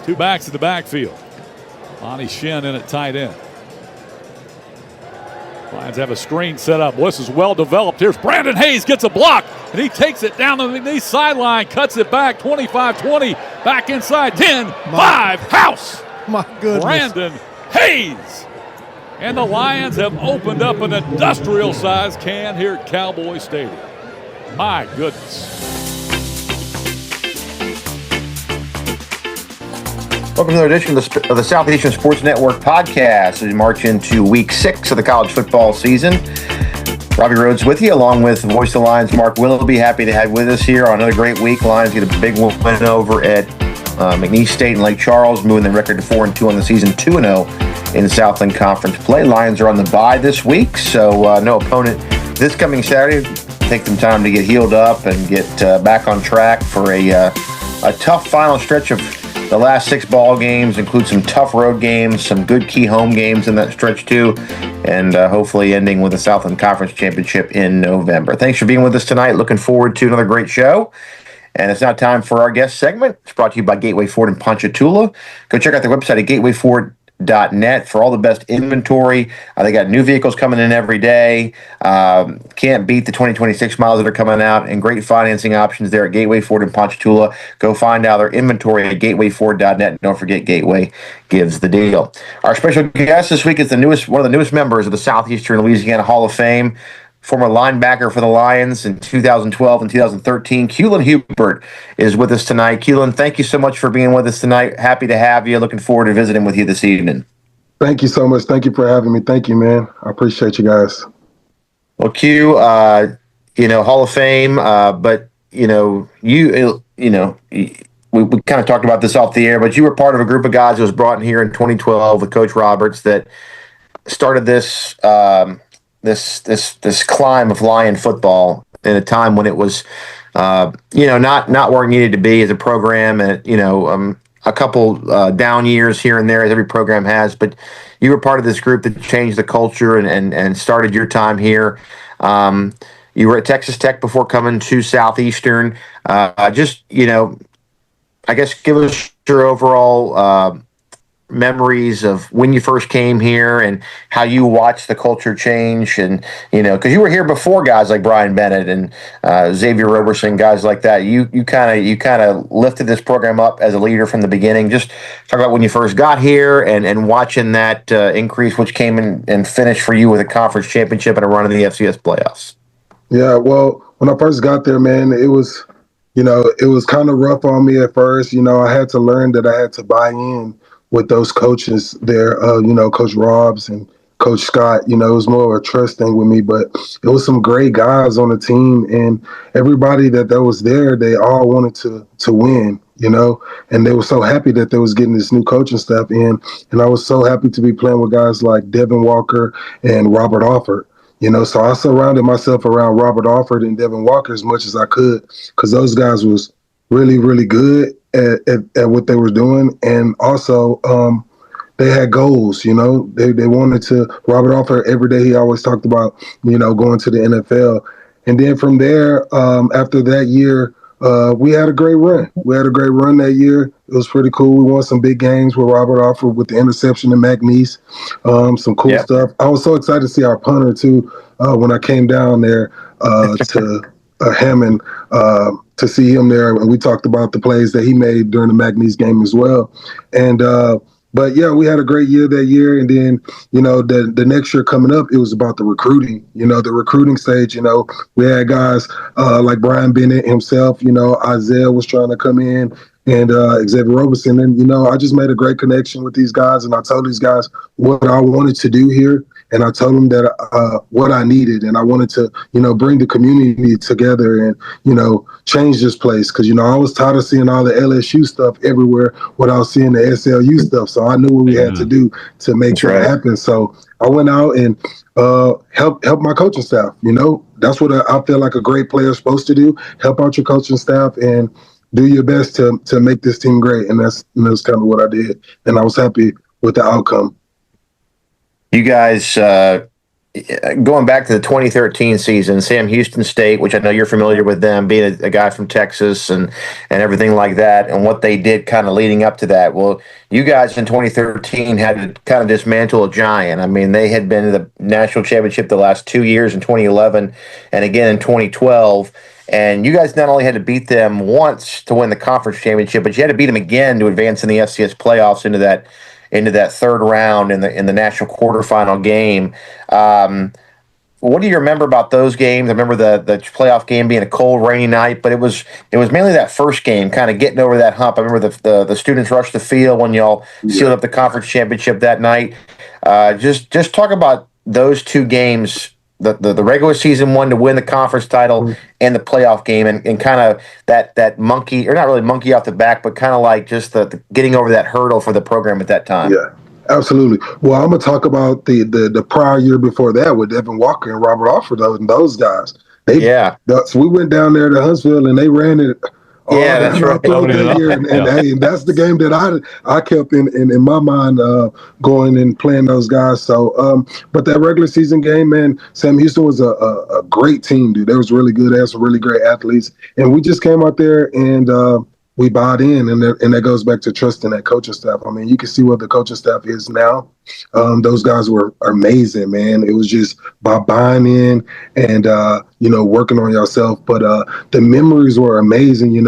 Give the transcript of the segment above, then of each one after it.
Two backs in the backfield. Lonnie Shin in at tight end. Lions have a screen set up. This is well developed. Here's Brandon Hayes, gets a block, and he takes it down the McNeese sideline, cuts it back 25-20, back inside 10-5, house. My goodness. Brandon Hayes. And the Lions have opened up an industrial-sized can here at Cowboy Stadium. My goodness. Welcome to another edition of the Southeastern Sports Network podcast as we march into week 6 of the college football season. Robbie Rhodes with you, along with Voice of the Lions, Mark Willoughby. Happy to have with us here on another great week. Lions get a big win over at McNeese State and Lake Charles, moving the record to 4-2 on the season, 2-0 in Southland Conference play. Lions are on the bye this week, so no opponent this coming Saturday. Take some time to get healed up and get back on track for a tough final stretch of the last 6 ball games. Include some tough road games, some good key home games in that stretch too, and hopefully ending with a Southland Conference Championship in November. Thanks for being with us tonight. Looking forward to another great show. And it's now time for our guest segment. It's brought to you by Gateway Ford of Ponchatoula. Go check out their website at gatewayford.net for all the best inventory. They got new vehicles coming in every day. Can't beat the 2026 miles that are coming out, and great financing options there at Gateway Ford in Ponchatoula. Go find out their inventory at gatewayford.net. And don't forget, Gateway gives the deal. Our special guest this week is one of the newest members of the Southeastern Louisiana Hall of Fame. Former linebacker for the Lions in 2012 and 2013, Cqulin Hubert is with us tonight. Cqulin, thank you so much for being with us tonight. Happy to have you. Looking forward to visiting with you this evening. Thank you so much. Thank you for having me. Thank you, man. I appreciate you guys. Well, Q, Hall of Fame, but we kind of talked about this off the air, but you were part of a group of guys that was brought in here in 2012 with Coach Roberts that started this this climb of Lion football in a time when it was, not where it needed to be as a program, and a couple down years here and there as every program has. But you were part of this group that changed the culture and started your time here. You were at Texas Tech before coming to Southeastern. I guess give us your overall memories of when you first came here and how you watched the culture change, and because you were here before guys like Brian Bennett and Xavier Roberson, guys like that. You kind of lifted this program up as a leader from the beginning. Just talk about when you first got here and watching that increase, which came in and finished for you with a conference championship and a run in the FCS playoffs. Yeah, well, when I first got there, man, it was kind of rough on me at first. I had to learn that I had to buy in with those coaches there, Coach Robs and Coach Scott. It was more of a trust thing with me, but it was some great guys on the team, and everybody that was there, they all wanted to win, and they were so happy that they was getting this new coaching staff in, and I was so happy to be playing with guys like Devin Walker and Robert Alford. So I surrounded myself around Robert Alford and Devin Walker as much as I could, because those guys was really, really good at what they were doing, and also they had goals. They wanted to. Robert Alford every day he always talked about going to the NFL, and then from there after that year we had a great run. We had a great run that year. It was pretty cool. We won some big games with Robert Alford with the interception in McNeese. Some cool stuff. I was so excited to see our punter too when I came down there to Hammond. To see him there, and we talked about the plays that he made during the McNeese game as well. And but yeah, we had a great year that year, and then the next year coming up, it was about the recruiting. The recruiting stage. We had guys like Brian Bennett himself. Isaiah was trying to come in, and Xavier Roberson, and I just made a great connection with these guys, and I told these guys what I wanted to do here. And I told them that what I needed, and I wanted to, bring the community together and, change this place. Because, I was tired of seeing all the LSU stuff everywhere without seeing the SLU stuff. So I knew what we had to do to make that happen. So I went out and help my coaching staff. That's what I feel like a great player is supposed to do. Help out your coaching staff and do your best to make this team great. And that's kind of what I did. And I was happy with the outcome. You guys going back to the 2013 season, Sam Houston State, which I know you're familiar with them, being a guy from Texas and everything like that, and what they did kind of leading up to that. Well, you guys in 2013 had to kind of dismantle a giant. I mean, they had been to the national championship the last 2 years in 2011 and again in 2012. And you guys not only had to beat them once to win the conference championship, but you had to beat them again to advance in the FCS playoffs into that third round in the national quarterfinal game. What do you remember about those games? I remember the playoff game being a cold, rainy night, but it was mainly that first game, kind of getting over that hump. I remember the students rushed the field when y'all sealed up the conference championship that night. Just talk about those two games. The regular season one to win the conference title and the playoff game, and kind of that monkey, or not really monkey off the back, but kind of like just the getting over that hurdle for the program at that time. Yeah, absolutely. Well, I'm gonna talk about the prior year before that with Evan Walker and Robert Alford and those guys. So we went down there to Huntsville and they ran it. That's right. And that's the game that I kept in my mind going and playing those guys. So, but that regular season game, man, Sam Houston was a great team, dude. They was really good. They had some really great athletes, and we just came out there and we bought in, and that goes back to trusting that coaching staff. I mean, you can see what the coaching staff is now. Those guys were amazing, man. It was just by buying in and, working on yourself. But the memories were amazing,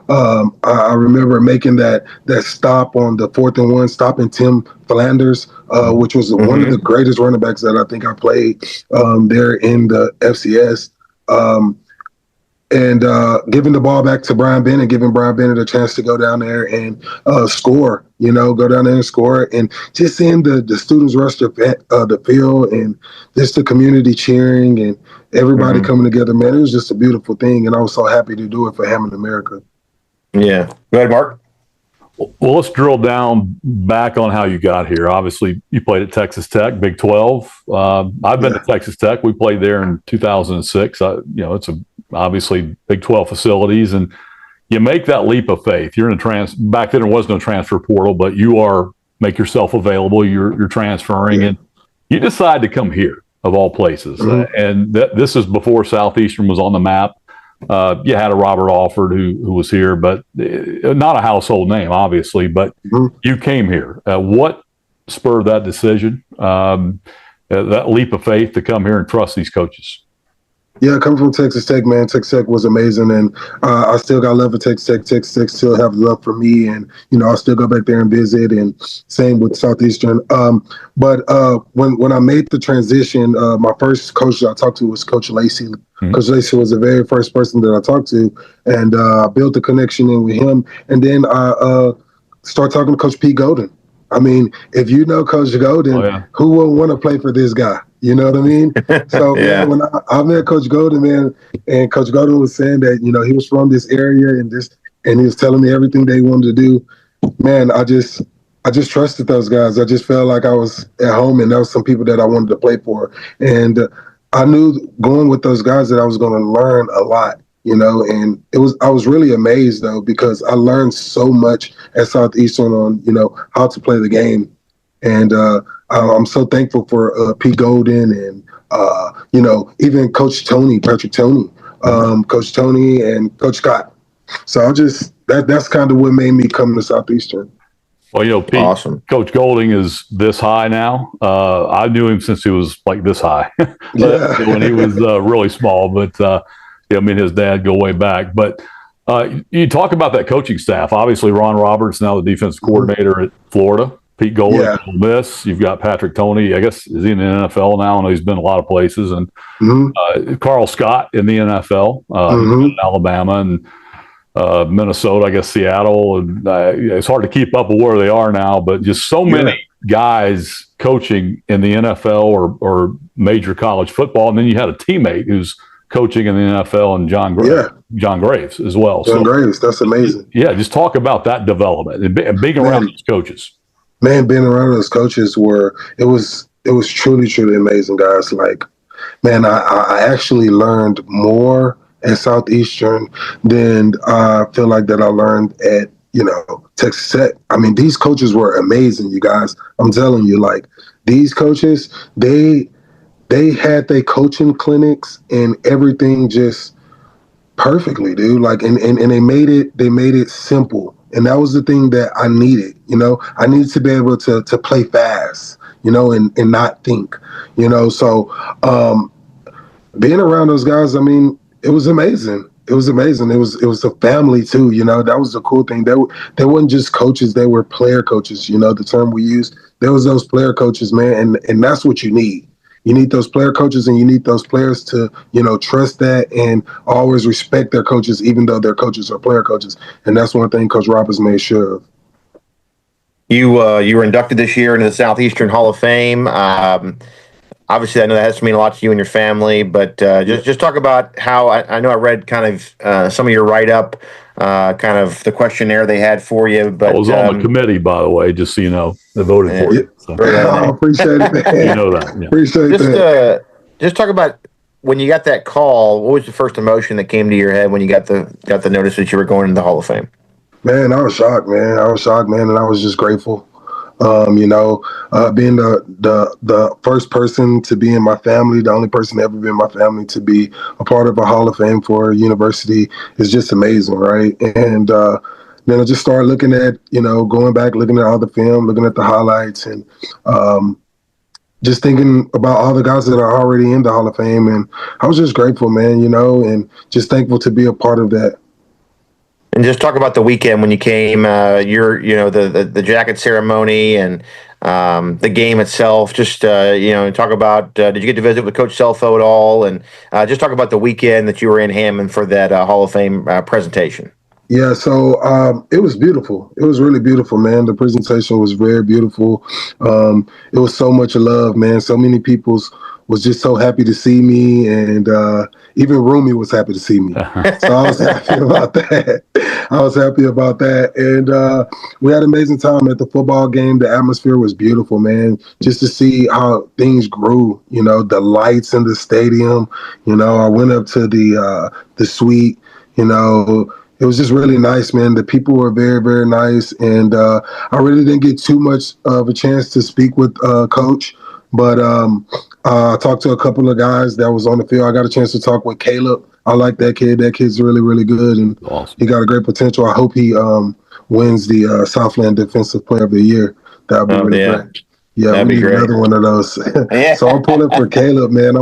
I remember making that stop on the 4th and 1, stopping Tim Flanders, which was one of the greatest running backs that I think I played there in the FCS. And giving the ball back to Brian Bennett, giving Brian Bennett a chance to go down there and score, go down there and score. And just seeing the students rush the field and just the community cheering and everybody coming together, man, it was just a beautiful thing. And I was so happy to do it for Hammond America. Yeah. Go ahead, Mark. Well, let's drill down back on how you got here. Obviously, you played at Texas Tech, Big 12. I've been to Texas Tech. We played there in 2006. It's obviously Big 12 facilities, and you make that leap of faith. You're in back then there was no transfer portal, but you make yourself available. You're transferring, and you decide to come here of all places. And this is before Southeastern was on the map. You had a Robert Alford who was here, but not a household name, obviously. But you came here. What spurred that decision? That leap of faith to come here and trust these coaches? Yeah, coming from Texas Tech, man, Texas Tech was amazing, and I still got love for Texas Tech. Texas Tech still have love for me, and I still go back there and visit, and same with Southeastern. But when I made the transition, my first coach that I talked to was Coach Lacey. Coach Lacey was the very first person that I talked to, and I built a connection in with him, and then I started talking to Coach Pete Golden. I mean, if you know Coach Golden, who wouldn't want to play for this guy? You know what I mean? So man, when I met Coach Golden, man, and Coach Golden was saying that, he was from this area and he was telling me everything they wanted to do. Man, I just trusted those guys. I just felt like I was at home, and there was some people that I wanted to play for. And I knew going with those guys that I was going to learn a lot, and I was really amazed though, because I learned so much at Southeastern on, how to play the game. And I'm so thankful for Pete Golden and, even Coach Patrick Tony, Coach Tony and Coach Scott. So that's kind of what made me come to Southeastern. Well, Pete, awesome. Coach Golding is this high now. I knew him since he was like this high when he was really small. But, his dad go way back. But you talk about that coaching staff. Obviously, Ron Roberts, now the defensive coordinator at Florida. Pete Golden at Ole Miss. You've got Patrick Tony. I guess, is he in the NFL now? I know he's been a lot of places. And Carl Scott in the NFL, in Alabama and Minnesota, I guess Seattle. And it's hard to keep up with where they are now, but just so many guys coaching in the NFL or major college football. And then you had a teammate who's coaching in the NFL, and John Graves as well. John Graves, that's amazing. Yeah, just talk about that development and being around those coaches. Man, being around those coaches it was truly, truly amazing, guys. Like, man, I actually learned more at Southeastern than I feel like that I learned at, Texas Tech. I mean, these coaches were amazing, you guys. I'm telling you, like, these coaches, they they had their coaching clinics and everything just perfectly, dude. Like, and they made it simple. And that was the thing that I needed, I needed to be able to play fast, and not think, so, being around those guys, I mean, it was amazing. It was amazing. It was a family too, that was the cool thing. They weren't just coaches, they were player coaches, the term we used. There was those player coaches, man, and that's what you need. You need those player coaches, and you need those players to, trust that and always respect their coaches, even though their coaches are player coaches. And that's one thing Coach Roberts made sure of. You were inducted this year into the Southeastern Hall of Fame. Obviously, I know that has to mean a lot to you and your family, but just talk about how I know I read kind of some of your write-up, kind of the questionnaire they had for you. But I was on the committee, by the way, just so you know, they voted for you. So. I appreciate it, man. You know that. Yeah. Appreciate that. Just talk about when you got that call. What was the first emotion that came to your head when you got the notice that you were going into the Hall of Fame? Man, I was shocked, man. And I was just grateful. Being the first person to be in my family, the only person to ever be in my family to be a part of a Hall of Fame for a university is just amazing, right? And then I just started looking at, going back, looking at all the film, looking at the highlights, and just thinking about all the guys that are already in the Hall of Fame. And I was just grateful, man, and just thankful to be a part of that. And just talk about the weekend when you came, the jacket ceremony and the game itself. Just, talk about, did you get to visit with Coach Selfo at all? And just talk about the weekend that you were in Hammond for that Hall of Fame presentation. Yeah, so it was beautiful. It was really beautiful, man. The presentation was very beautiful. It was so much love, man. So many people was just so happy to see me, and even Rumi was happy to see me. So I was happy about that. And we had an amazing time at the football game. The atmosphere was beautiful, man. Just to see how things grew, the lights in the stadium. I went up to the suite, it was just really nice, man. The people were very, very nice. And I really didn't get too much of a chance to speak with Coach. But I talked to a couple of guys that was on the field. I got a chance to talk with Caleb. I like that kid. That kid's really, really good. And awesome. He got a great potential. I hope he wins the Southland Defensive Player of the Year. That would be really great. Yeah, that'd we need another one of those. So I'm pulling for Caleb, man.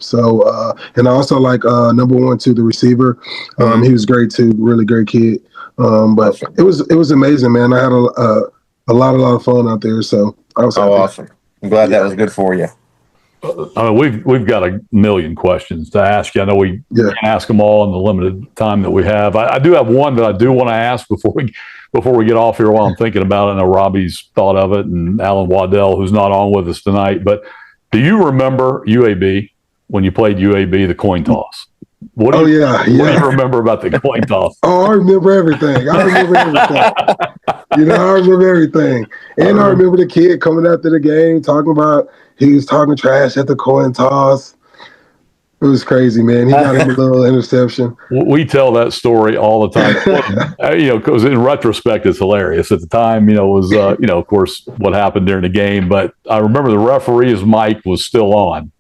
So, and I also like number 1, the receiver. He was great too, really great kid. But it was amazing, man. I had a lot of fun out there. So I was happy. Awesome. I'm glad that was good for you. I mean, we've got a million questions to ask you. I know we can't ask them all in the limited time that we have. I do have one that I do want to ask before we get off here while I'm thinking about it. I know Robbie's thought of it, and Alan Waddell, who's not on with us tonight. But do you remember UAB, when you played UAB, the coin toss? What do you remember about the coin toss? Oh, I remember everything. I remember everything. And I remember the kid coming after the game talking about he was talking trash at the coin toss. It was crazy, man. He got him a little interception. We tell that story all the time, because in retrospect, it's hilarious. At the time, it was, of course, what happened during the game. But I remember the referee's mic was still on.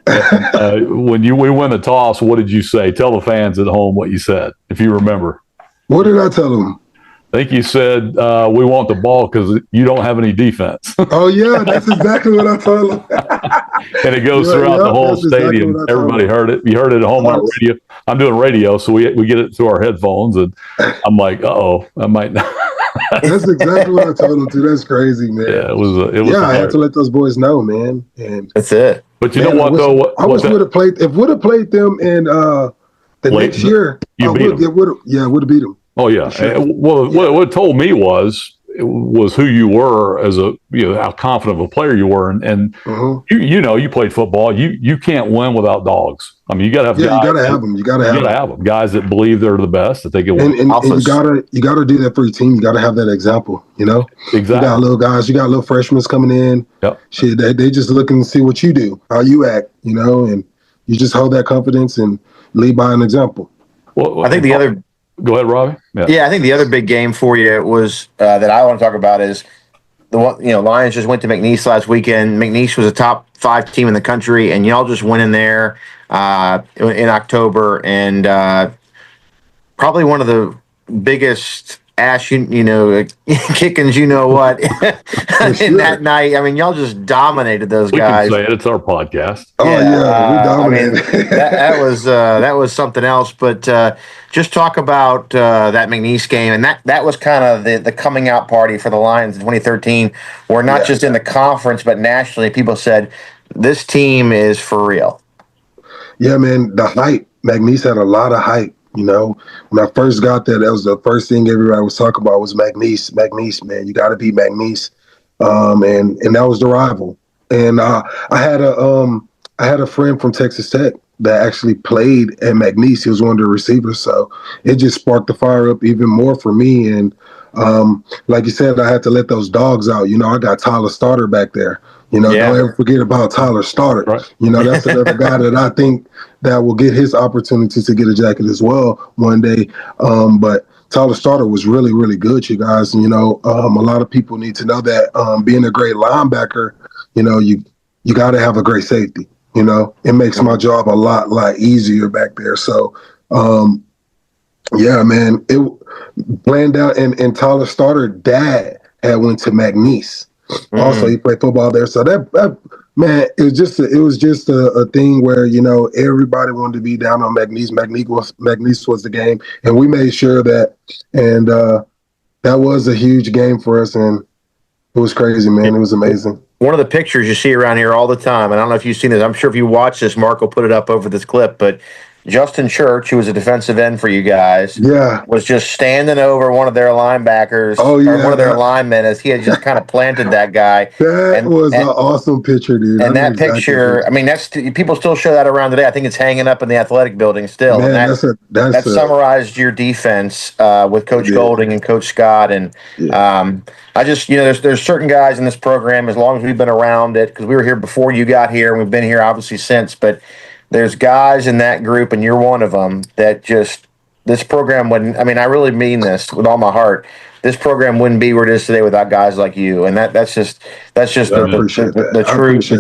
And, when we win the toss, what did you say? Tell the fans at home what you said, if you remember. What did I tell them? I think you said, we want the ball because you don't have any defense. Oh, yeah, that's exactly what I told them. And it goes throughout the whole stadium. Exactly everybody heard it. You heard it at home on radio. I'm doing radio, so we get it through our headphones, and I'm like, I might not. That's exactly what I told them, too. That's crazy, man. Yeah, it was. I had to let those boys know, man. And that's it. But you know what, though? I wish would have played. If would have played them in the next year, would have beat them. Oh yeah. Sure. What it told me was who you were as how confident of a player you were, and you played football. You can't win without dogs. I mean, you got to have guys. You got to have them. You got to have them. Guys that believe they're the best, that they can win. And you got to do that for your team. You got to have that example. Exactly. You got little guys. You got little freshmen coming in. Yep. Shit, they just looking to see what you do, how you act. And you just hold that confidence and lead by an example. Well, I think the other. Go ahead, Robbie. Yeah, I think the other big game for you was that I want to talk about is Lions just went to McNeese last weekend. McNeese was a top 5 team in the country, and y'all just went in there in October, and probably one of the biggest kickings, in that night. I mean, y'all just dominated those guys. We can say it. It's our podcast. Oh yeah, we dominated. I mean, that was something else. But just talk about that McNeese game, and that was kind of the coming out party for the Lions in 2013, where not just in the conference but nationally, people said this team is for real. Yeah, man, the hype. McNeese had a lot of hype. When I first got there, that was the first thing everybody was talking about was McNeese. McNeese, man, you got to beat McNeese, and that was the rival. And I had a friend from Texas Tech that actually played at McNeese. He was one of the receivers, so it just sparked the fire up even more for me. And like you said, I had to let those dogs out. I got Tyler Starter back there. Don't ever forget about Tyler Starter. Right. That's another guy that I think that will get his opportunity to get a jacket as well one day. But Tyler Starter was really, really good, you guys. A lot of people need to know that being a great linebacker, you got to have a great safety. It makes my job a lot easier back there. So, yeah, man, playing down and Tyler Starter dad had went to McNeese. Also, he played football there. So that man, it was just a thing where everybody wanted to be down on McNeese. McNeese was the game, and we made sure that. And that was a huge game for us, and it was crazy, man. It was amazing. One of the pictures you see around here all the time, and I don't know if you've seen this. I'm sure if you watch this, Mark will put it up over this clip, but Justin Church, who was a defensive end for you guys, was just standing over one of their linebackers, or one of their linemen, as he had just kind of planted that guy. That was an awesome picture, dude. And that picture, I mean, people still show that around today. I think it's hanging up in the athletic building still. Man, and that summarized your defense with Coach Golding and Coach Scott. And I just, there's certain guys in this program, as long as we've been around it, because we were here before you got here, and we've been here obviously since, but there's guys in that group, and you're one of them, that just, this program wouldn't, I mean, I really mean this with all my heart. This program wouldn't be where it is today without guys like you. And that's just the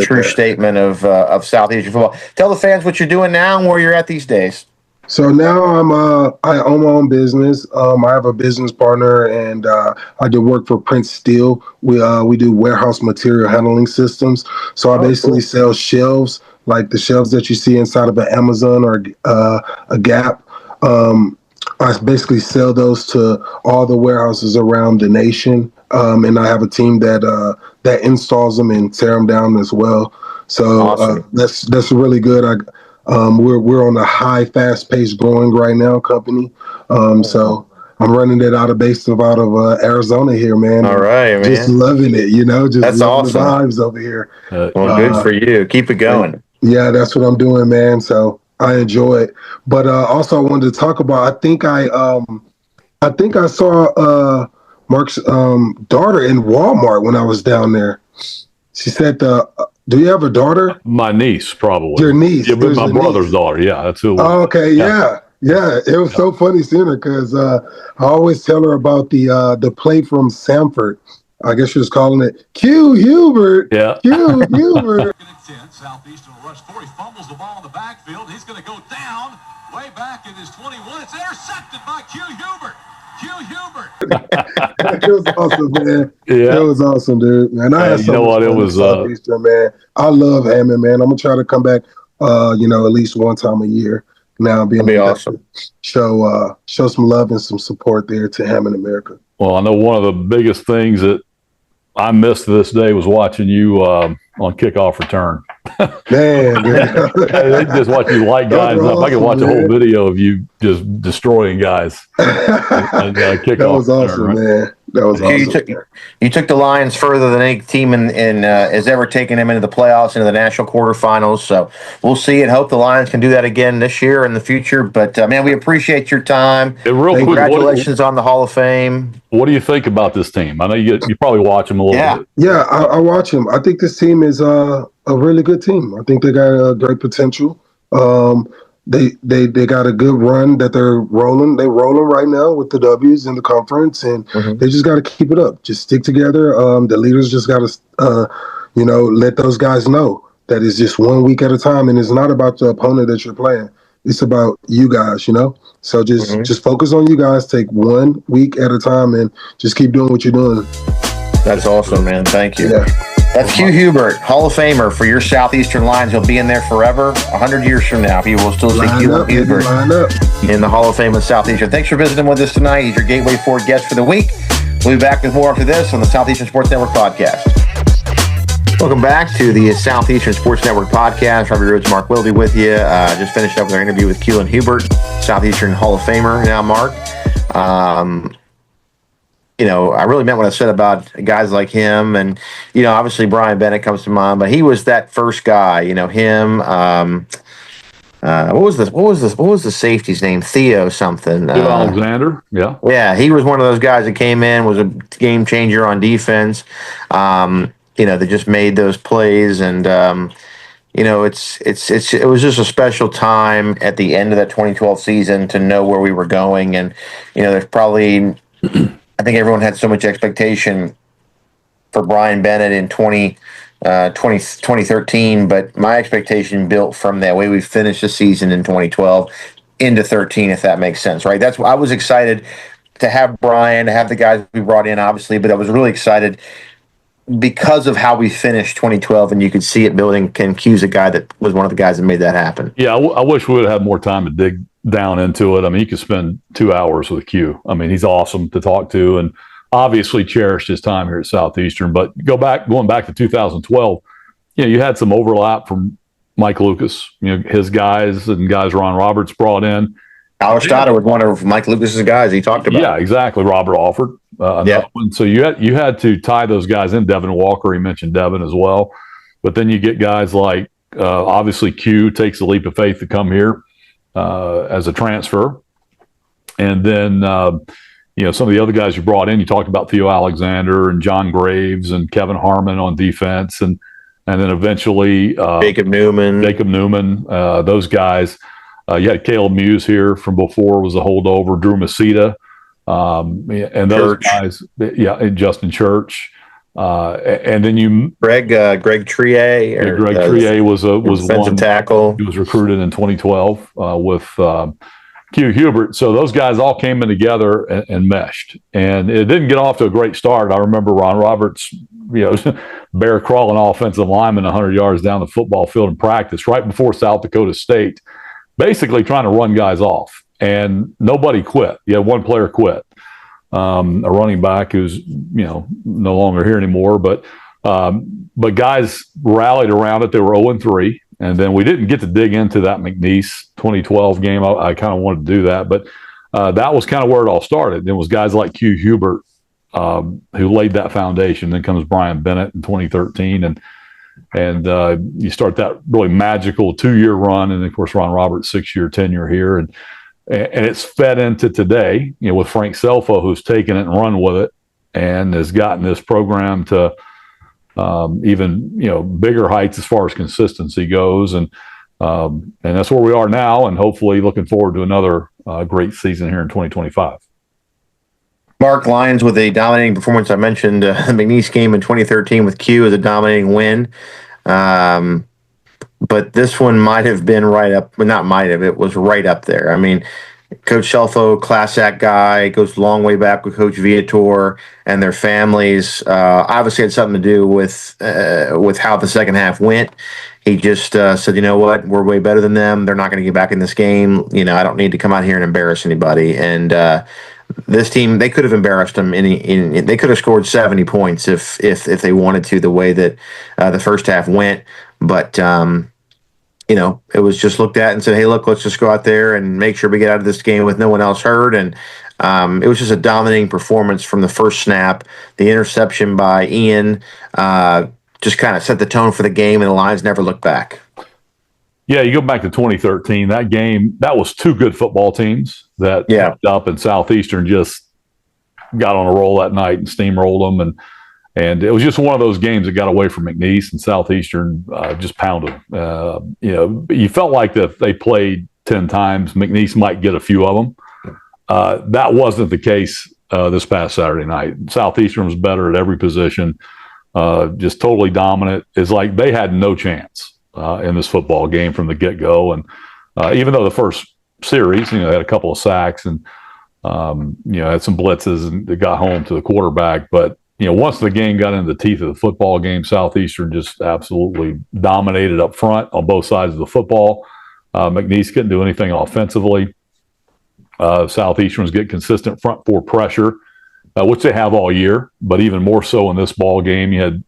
true statement of Southeastern football. Tell the fans what you're doing now and where you're at these days. So now I own my own business. I have a business partner, and I do work for Prince Steel. We do warehouse material handling systems. So I basically sell shelves, like the shelves that you see inside of an Amazon or a Gap. I basically sell those to all the warehouses around the nation, and I have a team that installs them and tear them down as well. So that's really good. We're on a high, fast-paced, growing right now company. So I'm running it out of Arizona here, man. All right, man. Just loving it, just that's loving awesome. the vibes over here. Well, good for you. Keep it going. Yeah, that's what I'm doing, man. So I enjoy it. But also, I wanted to talk about. I think I saw Mark's daughter in Walmart when I was down there. She said, "Do you have a daughter?" My niece, probably. Your niece? Yeah, but my brother's daughter. Yeah, that's who. Oh, okay, yeah. It was so funny seeing her because I always tell her about the play from Samford. I guess she was calling it Q Hubert. Yeah. Q Hubert. Southeastern will rush 4. He fumbles the ball in the backfield. He's going to go down way back in his 21. It's intercepted by Q Hubert. Q Hubert. It was awesome, man. Yeah. It was awesome, dude. Man, I had so much fun in Southeastern, man. I love Hammond, man. I'm gonna try to come back, at least one time a year. Now, being awesome. Show some love and some support there to Hammond America. Well, I know one of the biggest things that I missed to this day was watching you on kickoff return. Man, they just watch you light guys up. Awesome, I could watch a whole video of you just destroying guys. That was awesome, right? man. That was awesome. You took the Lions further than any team has ever taken them into the playoffs, into the national quarterfinals. So we'll see and hope the Lions can do that again this year and in the future. But, man, we appreciate your time. Congratulations on the Hall of Fame. What do you think about this team? I know you probably watch them a little bit. Yeah, I watch them. I think this team is a really good team. I think they got great potential. they got a good run that they're rolling. They're rolling right now with the W's in the conference, and they just got to keep it up. Just stick together. The leaders just got to, let those guys know that it's just 1 week at a time, and it's not about the opponent that you're playing. It's about you guys, So just focus on you guys. Take 1 week at a time, and just keep doing what you're doing. That's awesome, man. Thank you. Yeah. That's Q Hubert, Hall of Famer for your Southeastern Lions. He'll be in there forever. 100 years from now, he will still see Cqulin Hubert in the Hall of Fame of Southeastern. Thanks for visiting with us tonight. He's your Gateway Ford guest for the week. We'll be back with more after this on the Southeastern Sports Network podcast. Welcome back to the Southeastern Sports Network podcast. Robbie Rhodes, Mark Willoughby with you. Just finished up with our interview with Cqulin Hubert, Southeastern Hall of Famer. Now, Mark, I really meant what I said about guys like him, and obviously Brian Bennett comes to mind, but he was that first guy. Him. What was the safety's name? Theo something. Theo Alexander. Yeah. Yeah, he was one of those guys that came in, was a game changer on defense. That just made those plays, and it was just a special time at the end of that 2012 season to know where we were going, and there's probably. I think everyone had so much expectation for Brian Bennett in 2013, but my expectation built from that way we finished the season in 2012 into 13, if that makes sense, right? That's why I was excited to have Brian, to have the guys we brought in, obviously, but I was really excited because of how we finished 2012, and you could see it building. Ken Q's a guy that was one of the guys that made that happen. Yeah, I wish we would have had more time to dig down into it. I mean, you could spend 2 hours with Q. I mean, he's awesome to talk to, and obviously cherished his time here at Southeastern. But going back to 2012, you had some overlap from Mike Lucas, his guys and guys Ron Roberts brought in. Alex Stoddard was one of Mike Lucas's guys he talked about. Yeah, exactly. Robert Alford. One. So you had to tie those guys in. Devin Walker, he mentioned Devin as well. But then you get guys like, obviously Q takes the leap of faith to come here as a transfer. And then, some of the other guys you brought in, you talked about Theo Alexander and John Graves and Kevin Harmon on defense. And then eventually Jacob Newman, those guys. You had Caleb Muse here from before, was a holdover. Drew Masita, and those guys, and Justin Church, and then Greg Trier. Greg Trier was defensive one tackle. He was recruited in 2012 with Q Hubert. So those guys all came in together and meshed, and it didn't get off to a great start. I remember Ron Roberts, bear crawling offensive lineman 100 yards down the football field in practice right before South Dakota State. Basically trying to run guys off, and nobody quit. You had one player quit, a running back who's no longer here anymore. But guys rallied around it. They were 0-3, and then we didn't get to dig into that McNeese 2012 game. I kind of wanted to do that, but that was kind of where it all started. It was guys like Q Hubert who laid that foundation. Then comes Brian Bennett in 2013, and you start that really magical 2-year run, and of course Ron Roberts' 6-year tenure here, and it's fed into today. With Frank Selfo, who's taken it and run with it, and has gotten this program to even bigger heights as far as consistency goes, and that's where we are now, and hopefully looking forward to another great season here in 2025. Mark, Lions with a dominating performance. I mentioned the McNeese game in 2013 with Q as a dominating win. But this one might have been right up, well, not might have, it was right up there. I mean, Coach Selfo, class act guy, goes a long way back with Coach Viator and their families. Obviously had something to do with how the second half went. He just said, you know what, we're way better than them. They're not going to get back in this game. I don't need to come out here and embarrass anybody. And this team, they could have embarrassed them. They could have scored 70 points if they wanted to, the way that the first half went. But it was just looked at and said, hey, look, let's just go out there and make sure we get out of this game with no one else hurt. And it was just a dominating performance from the first snap. The interception by Ian just kind of set the tone for the game, and the Lions never looked back. Yeah, you go back to 2013, that game, that was two good football teams that up, and Southeastern just got on a roll that night and steamrolled them. And it was just one of those games that got away from McNeese, and Southeastern just pounded. You felt like that they played 10 times. McNeese might get a few of them. That wasn't the case this past Saturday night. Southeastern was better at every position, just totally dominant. It's like they had no chance in this football game from the get-go. And even though the first series, they had a couple of sacks and, had some blitzes and they got home to the quarterback. But, once the game got into the teeth of the football game, Southeastern just absolutely dominated up front on both sides of the football. McNeese couldn't do anything offensively. Southeastern's get consistent front four pressure, which they have all year, but even more so in this ball game. You had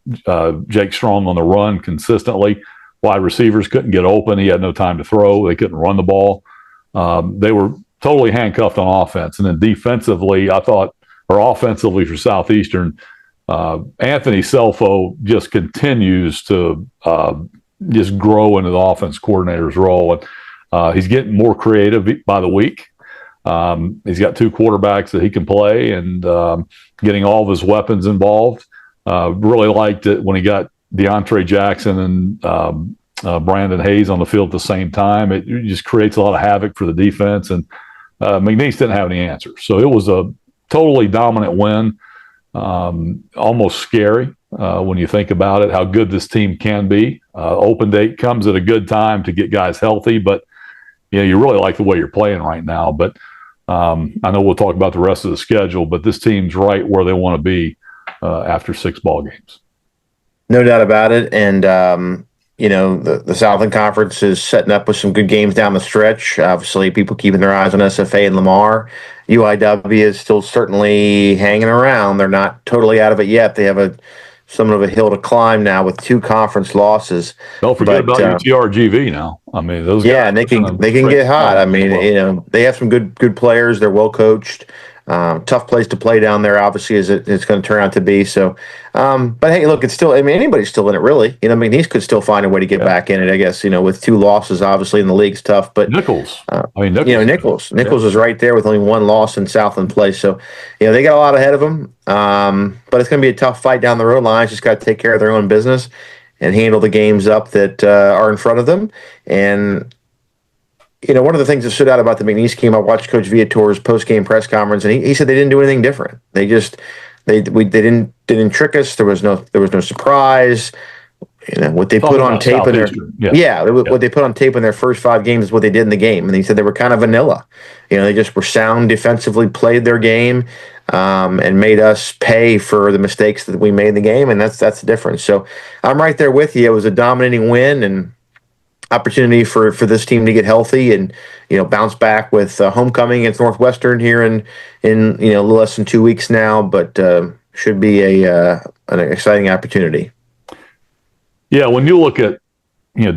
Jake Strong on the run consistently. Wide receivers couldn't get open. He had no time to throw. They couldn't run the ball. They were totally handcuffed on offense. And then defensively, offensively for Southeastern, Anthony Selfo just continues to just grow into the offense coordinator's role. And he's getting more creative by the week. He's got two quarterbacks that he can play and getting all of his weapons involved. Really liked it when he got DeAndre Jackson and Brandon Hayes on the field at the same time. It just creates a lot of havoc for the defense. And McNeese didn't have any answers. So it was a totally dominant win, almost scary when you think about it, how good this team can be. Open date comes at a good time to get guys healthy, but you really like the way you're playing right now. But I know we'll talk about the rest of the schedule, but this team's right where they want to be after 6 ball games. No doubt about it. And, the Southland Conference is setting up with some good games down the stretch. Obviously, people keeping their eyes on SFA and Lamar. UIW is still certainly hanging around. They're not totally out of it yet. They have somewhat of a hill to climb now with 2 conference losses. Don't forget about UTRGV now. I mean, those guys. Yeah, and they can get hot. I mean, they have some good players. They're well coached. Tough place to play down there, obviously, as it's going to turn out to be. So, but hey, look, it's still. I mean, anybody's still in it, really. McNeese could still find a way to get back in it. I guess with 2 losses, obviously, in the league's tough. But Nichols, Nichols is right there with only 1 loss in Southland play. So, they got a lot ahead of them. But it's going to be a tough fight down the road. Lions just got to take care of their own business and handle the games up that are in front of them. And one of the things that stood out about the McNeese game, I watched Coach Viator's post-game press conference, and he said they didn't do anything different. They didn't trick us. There was no surprise. What they put on tape what they put on tape in their first 5 games is what they did in the game. And he said they were kind of vanilla. They just were sound defensively, played their game, and made us pay for the mistakes that we made in the game, and that's the difference. So I'm right there with you. It was a dominating win and opportunity for this team to get healthy and bounce back with homecoming against Northwestern here in a little less than 2 weeks now, but should be an exciting opportunity. Yeah, when you look at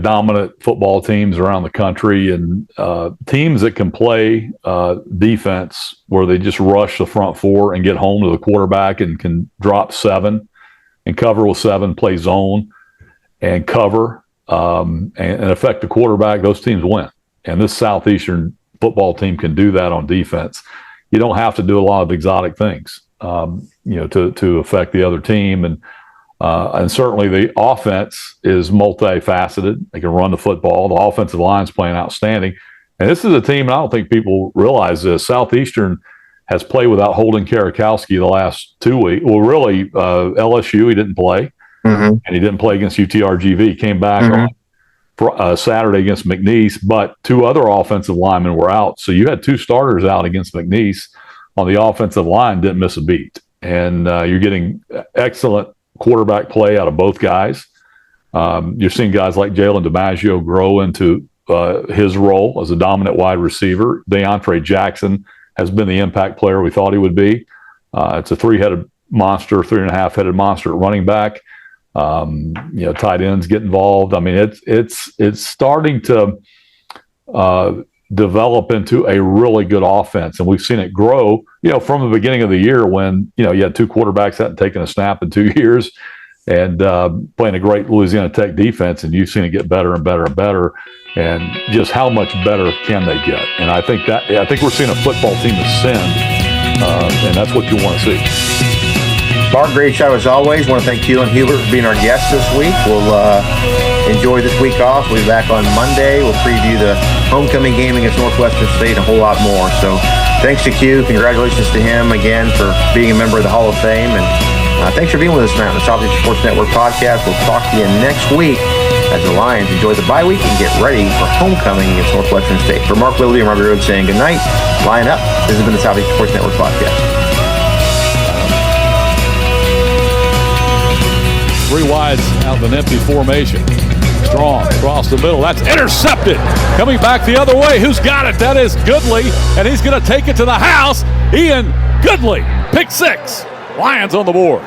dominant football teams around the country and teams that can play defense where they just rush the front 4 and get home to the quarterback and can drop 7 and cover with 7, play zone and cover. And affect the quarterback, those teams win. And this Southeastern football team can do that on defense. You don't have to do a lot of exotic things, to affect the other team. And certainly the offense is multifaceted. They can run the football. The offensive line's playing outstanding. And this is a team, and I don't think people realize this, Southeastern has played without Holden Karakowski the last 2 weeks. Well, really, LSU, he didn't play. Mm-hmm. And he didn't play against UTRGV. He came back on Saturday against McNeese, but 2 other offensive linemen were out. So you had 2 starters out against McNeese on the offensive line, didn't miss a beat. And you're getting excellent quarterback play out of both guys. You're seeing guys like Jalen DiMaggio grow into his role as a dominant wide receiver. DeAndre Jackson has been the impact player we thought he would be. It's a 3-headed monster, 3.5-headed monster at running back. Tight ends get involved. I mean, it's starting to develop into a really good offense, and we've seen it grow. From the beginning of the year when you had 2 quarterbacks that hadn't taken a snap in 2 years, and playing a great Louisiana Tech defense, and you've seen it get better and better and better. And just how much better can they get? And I think we're seeing a football team ascend, and that's what you want to see. Mark, great show as always. Want to thank Cqulin Hubert for being our guest this week. We'll enjoy this week off. We'll be back on Monday. We'll preview the homecoming game against Northwestern State and a whole lot more. So thanks to Q. Congratulations to him again for being a member of the Hall of Fame. And thanks for being with us tonight on the Southeastern Sports Network podcast. We'll talk to you next week as the Lions enjoy the bye week and get ready for homecoming against Northwestern State. For Mark Willoughby and Robbie Rhodes saying good night, line up. This has been the Southeastern Sports Network podcast. 3 wides out of an empty formation. Strong across the middle. That's intercepted. Coming back the other way. Who's got it? That is Goodley, and he's going to take it to the house. Ian Goodley, pick 6. Lions on the board.